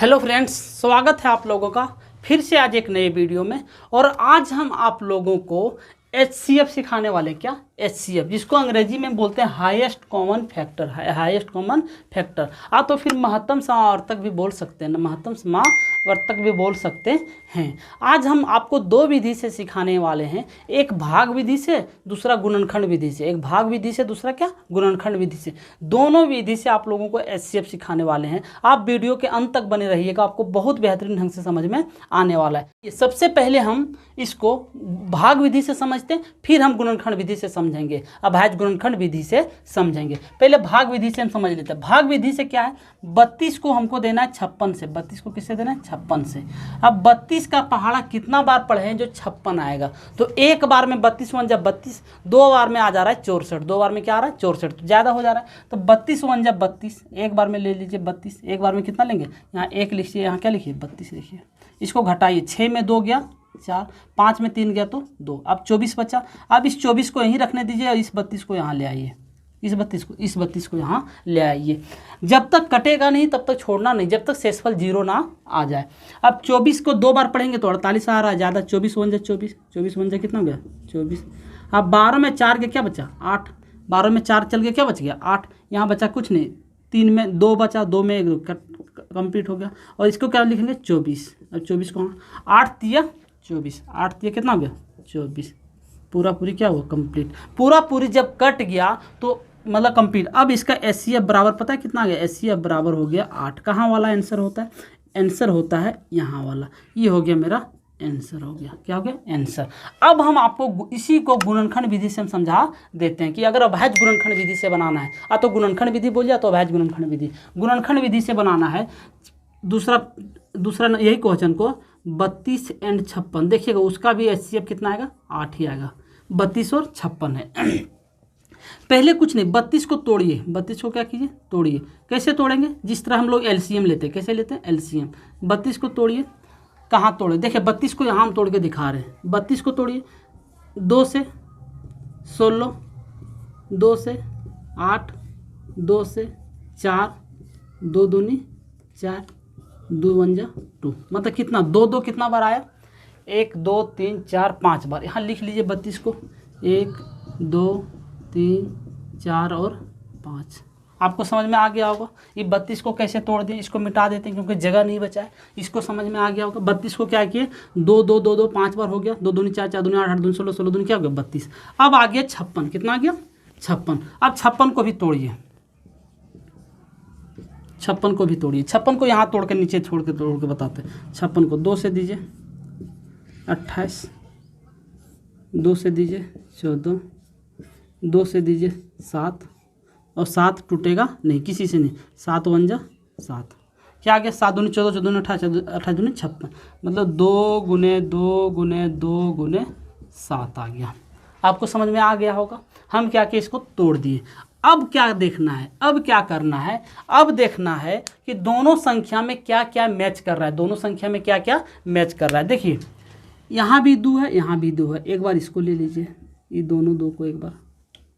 Hello friends, स्वागत है आप लोगों का फिर से आज एक नए वीडियो में। और आज हम आप लोगों को HCF सिखाने वाले। क्या HCF, जिसको अंग्रेजी में बोलते हैं highest common factor. Highest common factor तो फिर महत्तम समावर्तक भी बोल सकते हैं ना, महत्तम समावर्तक भी बोल सकते हैं। आज हम आपको दो विधि से सिखाने वाले हैं, एक भाग विधि से, दूसरा गुणनखंड विधि से। एक भाग विधि से, दूसरा क्या गुणनखंड विधि से। दोनों विधि से आप लोगों को HCF सिखाने वाले हैं। आप वीडियो के अंत तक बने रहिएगा, आपको बहुत बेहतरीन ढंग से समझ में आने वाला है। सबसे पहले हम इसको भाग विधि से समझते हैं, फिर हम गुणनखंड विधि से समझेंगे, अभाज्य गुणनखंड विधि से समझेंगे। पहले भाग विधि से हम समझ लेते हैं। भाग विधि से क्या है, 32 को हमको देना है 56 से। 32 को किससे देना है? 56 से। अब 32 का पहाड़ा कितना बार पढ़े हैं? जो 56 आएगा। तो एक बार में 32 वन जब 32, दो बार में आ जा रहा है 64। दो बार में क्या आ रहा है? 64। तो ज़्यादा हो जा रहा है। तो 32 वन जब 32, एक बार में ले लीजिए 32। एक बार में कितना लेंगे? यहाँ 1 लिखिए, यहाँ क्या लिखिए? 32 लिखिए। इसको घटाइए, 6 में 2 गया 4, 5 में 3 गया तो 2। अब 24 बचा। अब इस 24 को यहीं रखने दीजिए और इस 32 को यहाँ ले आइए। इस 32 को यहाँ ले आइए। जब तक कटेगा नहीं तब तक छोड़ना नहीं, जब तक शेषफल 0 ना आ जाए। अब 24 को 2 बार पढ़ेंगे तो 48 आ रहा है ज़्यादा। 24 वन जा 24, 24 वन जा कितना हो गया? 24। अब 12 में 4 के क्या बचा? 8। 12 में 4 चल के क्या बच गया? 8। यहाँ बचा कुछ नहीं, 3 में 2 बचा, 2 में 1 कंप्लीट हो गया। और इसको क्या लिखेंगे? 24। अब 24 को 8 तिया 24, 8 तिया कितना हो गया? 24। पूरा पूरी क्या हुआ? कंप्लीट। पूरा पूरी जब कट गया तो मतलब कंप्लीट। अब इसका HCF बराबर पता है कितना आ गया? HCF बराबर हो गया 8। कहाँ वाला आंसर होता है? आंसर होता है यहाँ वाला। ये हो गया मेरा आंसर, हो गया। क्या हो गया? आंसर। अब हम आपको इसी को गुणनखंड विधि से हम समझा देते हैं कि अगर अभाज्य गुणनखंड विधि से बनाना है तो गुणनखंड विधि बोलिए, तो अभाज्य गुणनखंड विधि। गुणनखंड विधि से बनाना है दूसरा यही क्वेश्चन को 32 एंड 56। देखिएगा उसका भी HCF कितना आएगा? 8 ही आएगा। 32 और 56 है। पहले कुछ नहीं, 32 को तोड़िए। 32 को क्या कीजिए? तोड़िए। कैसे तोड़ेंगे? जिस तरह हम लोग LCM लेते हैं। कैसे लेते हैं? LCM। 32 को तोड़िए। कहाँ तोड़े? देखिए 32 को यहाँ हम तोड़ के दिखा रहे हैं। 32 को तोड़िए। 2 से 16, 2 से 8, 2 से 4, 2 दूनी 4, 2 वन जा 2। मतलब कितना? 2 2 कितना बार आया? 1 2 3 4 5 बार। यहाँ लिख लीजिए 32 को। 1 2 3 4 और 5। आपको समझ में आ गया होगा। ये 32 को कैसे तोड़ दिए, इसको मिटा देते हैं क्योंकि जगह नहीं बचा है। इसको समझ में आ गया होगा। 32 को क्या किए? 2 2 2 2 5 बार हो गया। 2 दूनी 4, 4 दूनी 8, 8 दूनी 16, 16 दूनी क्या हो गया? 32। अब आ गया 56। कितना आ गया? 56। अब 56 को भी तोड़िए। 56 को भी तोड़िए। 56 को यहाँ तोड़ के नीचे तोड़ के बताते हैं। 56 को 2 से दीजिए 28, 2 से दीजिए 14, 2 से दीजिए 7, और 7 टूटेगा नहीं किसी से नहीं। 7 वन जा 7। क्या आ गया? 7 दूनी 14, 14 दूनी 18, 18 दूनी 56। मतलब 2 गुने 2 गुने 2 गुने 7 आ गया। आपको समझ में आ गया होगा। हम क्या किए? इसको तोड़ दिए। अब क्या देखना है? अब क्या करना है? अब देखना है कि दोनों संख्या में क्या क्या मैच कर रहा है। दोनों संख्या में क्या क्या मैच कर रहा है। देखिए यहाँ भी 2 है, यहाँ भी 2 है। एक बार इसको ले लीजिए, ये दोनों 2 को एक बार,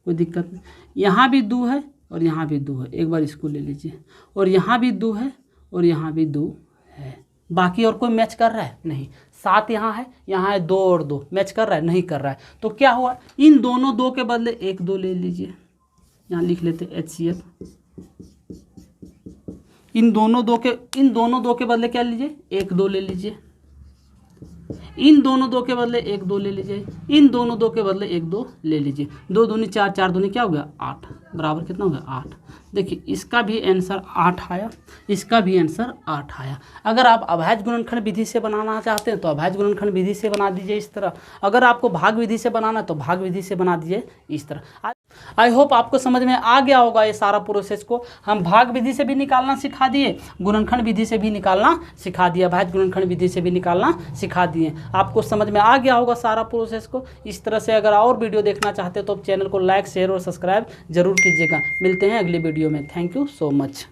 कोई दिक्कत नहीं। यहाँ भी 2 है और यहाँ भी 2 है। एक बार इसको ले लीजिए। और यहाँ भी 2 है और यहाँ भी 2 है। बाकी और कोई मैच कर रहा है? नहीं। 7 यहाँ है 2 और 2 मैच कर रहा है? नहीं कर रहा है। तो क्या हुआ? इन दोनों 2 के बदले 1 2 ले लीजिए। यहाँ लिख लेते HCF। इन दोनों 2 के बदले क्या लीजिए? 1 2 ले लीजिए। इन दोनों 2 के बदले 1 2 ले लीजिए। इन दोनों 2 के बदले 1 2 ले लीजिए। 2 दूनी 4, 4 दूनी क्या हो गया? 8। बराबर कितना हो गया? 8। देखिए इसका भी आंसर 8 आया, इसका भी आंसर 8 आया। अगर आप अभाज्य गुणनखंड विधि से बनाना चाहते हैं तो अभाज्य गुणनखंड विधि से बना दीजिए इस तरह। अगर आपको भाग विधि से बनाना है तो भाग विधि से बना दीजिए इस तरह। आई होप आपको समझ में आ गया होगा ये सारा प्रोसेस को। हम भाग विधि से भी निकालना सिखा दिए, गुणनखंड विधि से भी निकालना सिखा दिया, अभाज्य गुणनखंड विधि से भी निकालना सिखा दिए। आपको समझ में आ गया होगा सारा प्रोसेस को। इस तरह से अगर और वीडियो देखना चाहते हो तो चैनल को लाइक शेयर और सब्सक्राइब जरूर कीजिएगा। मिलते हैं अगली वीडियो में। Thank you so much.